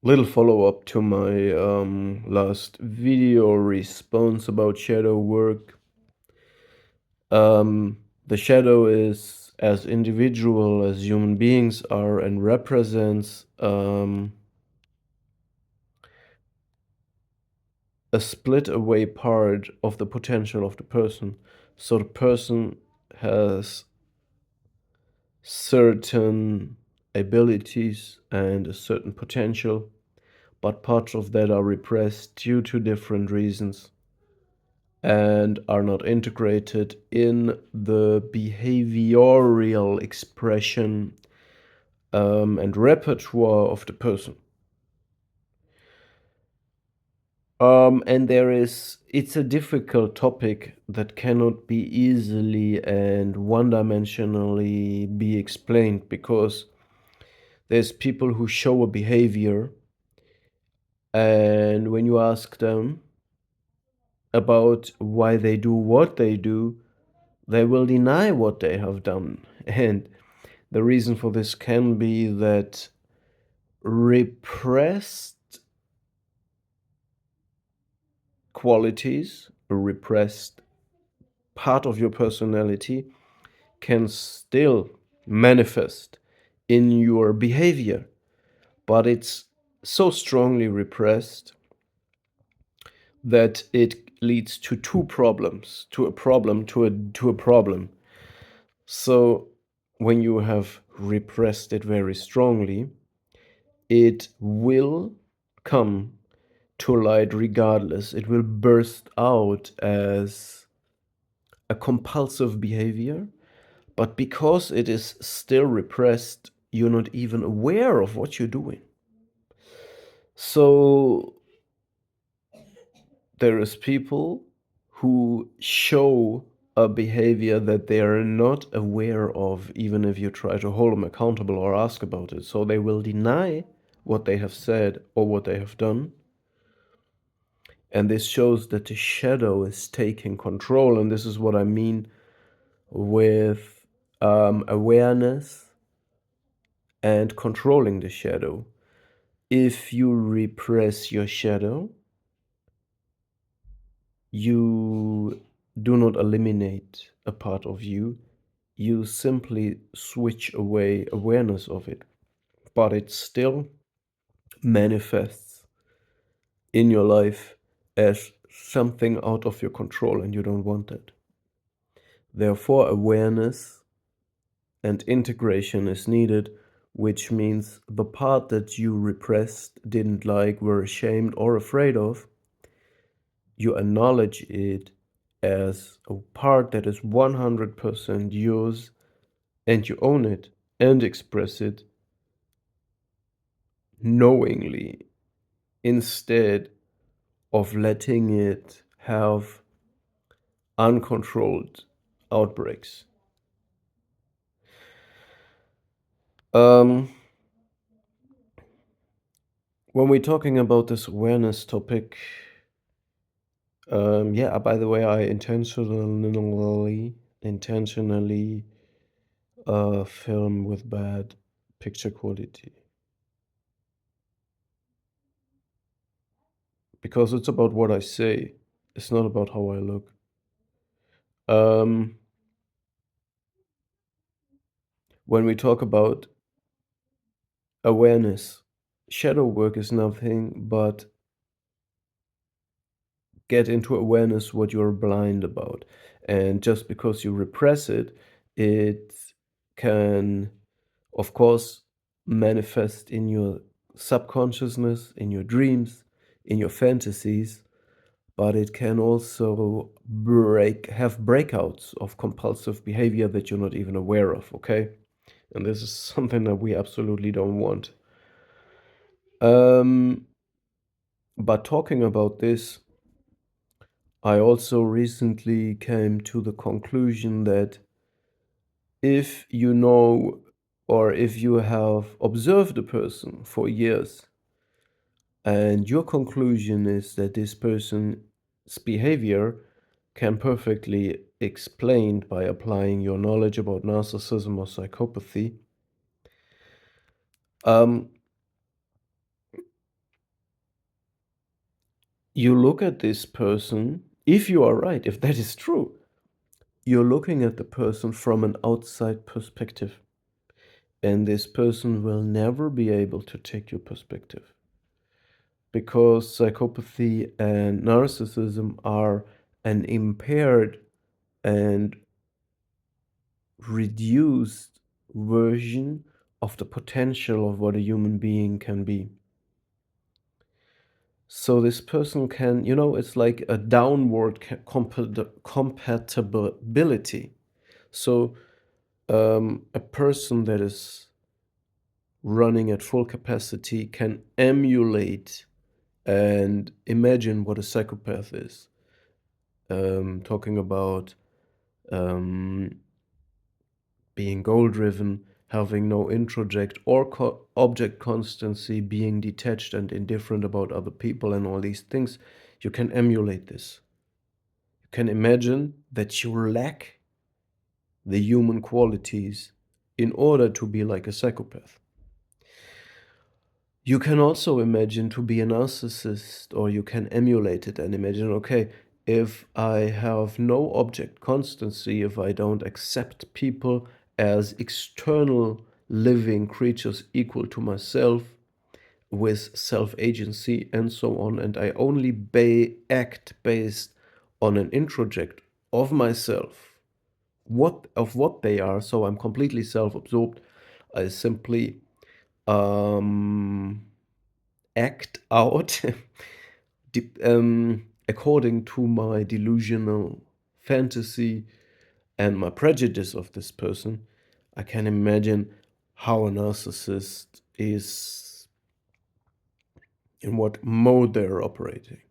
Little follow-up to my last video response about shadow work. The shadow is as individual as human beings are and represents a split away part of the potential of the person. So the person has certain abilities and a certain potential, but parts of that are repressed due to different reasons and are not integrated in the behavioral expression and repertoire of the person. And it's a difficult topic that cannot be easily and one-dimensionally be explained because there's people who show a behavior, and when you ask them about why they do what they do, they will deny what they have done. And the reason for this can be that repressed qualities, a repressed part of your personality can still manifest in your behavior, but it's so strongly repressed that it leads to two problems, to a problem, to a problem. So when you have repressed it very strongly, it will come to light regardless. It will burst out as a compulsive behavior, but because it is still repressed, you're not even aware of what you're doing. So there is people who show a behavior that they are not aware of, even if you try to hold them accountable or ask about it. So they will deny what they have said or what they have done. And this shows that the shadow is taking control. And this is what I mean with awareness and controlling the shadow. If you repress your shadow, you do not eliminate a part of you. You simply switch away awareness of it, but it still manifests in your life as something out of your control, and you don't want it. Therefore, awareness and integration is needed, which means the part that you repressed, didn't like, were ashamed or afraid of, you acknowledge it as a part that is 100% yours, and you own it and express it knowingly instead of letting it have uncontrolled outbreaks. Um, when we're talking about this awareness topic, yeah, by the way, I intentionally film with bad picture quality because it's about what I say. It's not about how I look. Um, when we talk about awareness, shadow work is nothing but get into awareness what you're blind about. And just because you repress it, it can, of course, manifest in your subconsciousness, in your dreams, in your fantasies, but it can also have breakouts of compulsive behavior that you're not even aware of, okay? And this is something that we absolutely don't want. Um, but talking about this, I also recently came to the conclusion that if you know or if you have observed a person for years and your conclusion is that this person's behavior can perfectly explained by applying your knowledge about narcissism or psychopathy, um, You look at this person, if you are right, if that is true, you're looking at the person from an outside perspective. And this person will never be able to take your perspective because psychopathy and narcissism are an impaired and reduced version of the potential of what a human being can be. So this person can, it's like a downward compatibility. So a person that is running at full capacity can emulate and imagine what a psychopath is. Talking about um, being goal driven, having no introject or object constancy, being detached and indifferent about other people, and all these things, you can emulate this. You can imagine that you lack the human qualities in order to be like a psychopath. You can also imagine to be a narcissist, or you can emulate it and imagine, okay, if I have no object constancy, if I don't accept people as external living creatures equal to myself with self-agency and so on, and I only act based on an introject of myself, what they are, so I'm completely self-absorbed, I simply um act out according to my delusional fantasy and my prejudice of this person. I can imagine how a narcissist is, in what mode they're operating.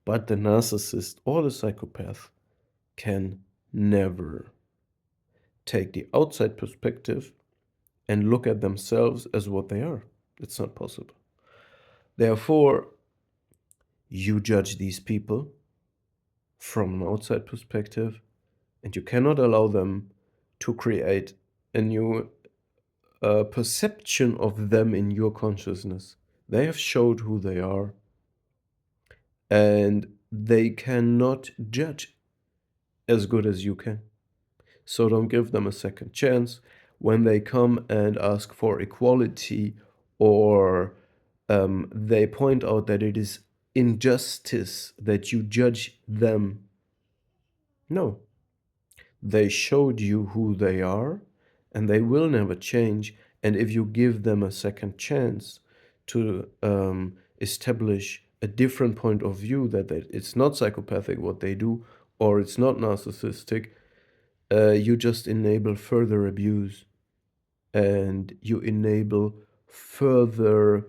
But the narcissist or the psychopath can never take the outside perspective and look at themselves as what they are. It's not possible. Therefore, you judge these people from an outside perspective, and you cannot allow them to create a new perception of them in your consciousness. They have showed who they are, and they cannot judge as good as you can. So don't give them a second chance when they come and ask for equality, or they point out that it is injustice that you judge them. No, they showed you who they are, and they will never change. And if you give them a second chance to establish a different point of view, that it's not psychopathic what they do, or it's not narcissistic, you just enable further abuse, and you enable further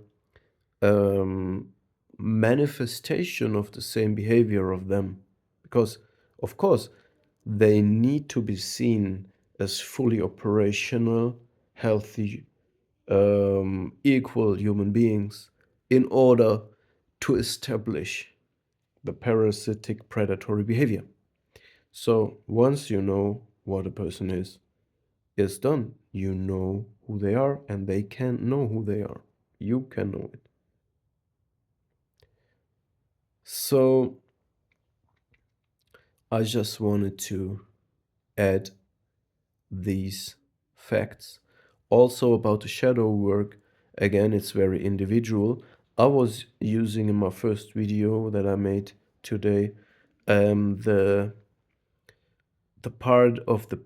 um, manifestation of the same behavior of them. Because, of course, they need to be seen as fully operational, healthy, equal human beings in order to establish the parasitic predatory behavior. So once you know what a person is, it's done. You know who they are, and they can't know who they are. You can know it. So I just wanted to add these facts. Also about the shadow work, again, it's very individual. I was using in my first video that I made today the part of the,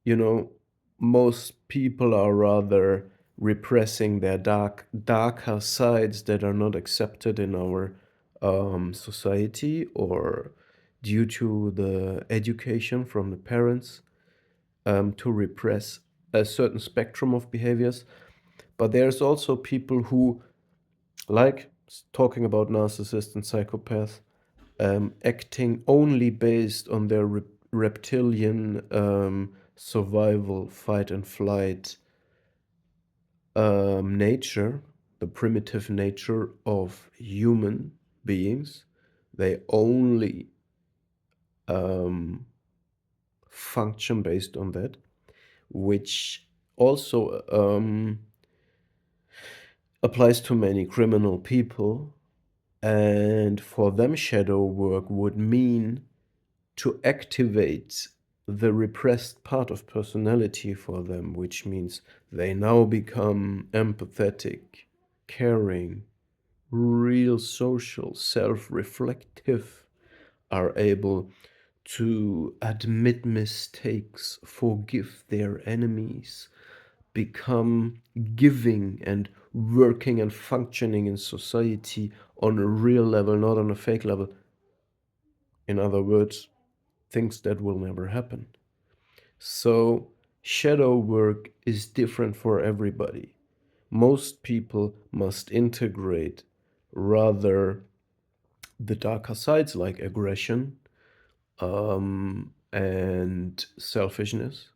you know, most people are rather repressing their darker sides that are not accepted in our society, or due to the education from the parents, to repress a certain spectrum of behaviors. But there's also people who, like talking about narcissists and psychopaths, acting only based on their reptilian survival, fight and flight nature, the primitive nature of human beings. They only function based on that, which also applies to many criminal people. And for them, shadow work would mean to activate the repressed part of personality for them, which means they now become empathetic, caring, real social, self-reflective, are able to admit mistakes, forgive their enemies, become giving and working and functioning in society on a real level, not on a fake level. In other words, things that will never happen. So, shadow work is different for everybody. Most people must integrate rather the darker sides like aggression and selfishness.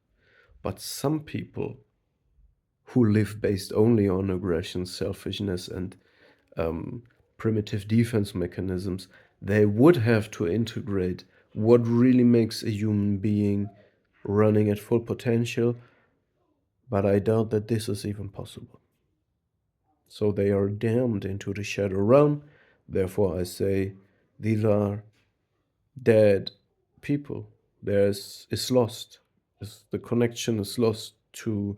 But some people who live based only on aggression, selfishness, and um, primitive defense mechanisms, they would have to integrate what really makes a human being running at full potential, but I doubt that this is even possible. So they are damned into the shadow realm. Therefore, I say these are dead people. There's is lost. The connection is lost to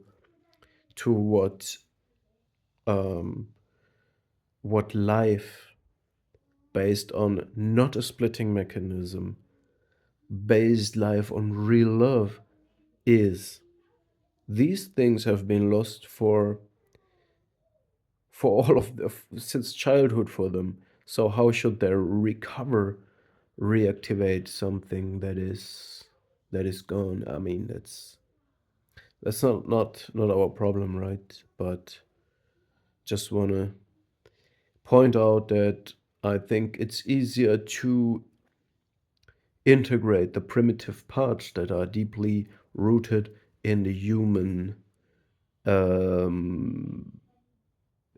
um, what life based on not a splitting mechanism, based life on real love is. These things have been lost for all of the, since childhood for them. So how should they recover, reactivate something that is gone? I mean, that's not our problem, right? But just wanna point out that I think it's easier to integrate the primitive parts that are deeply rooted in the human um,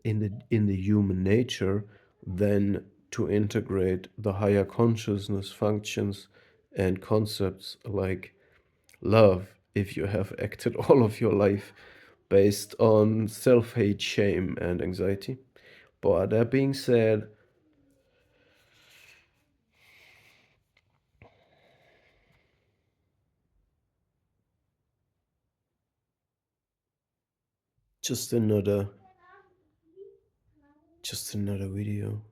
in the human nature than to integrate the higher consciousness functions and concepts like love if you have acted all of your life based on self-hate, shame, and anxiety. But that being said, just another just another video.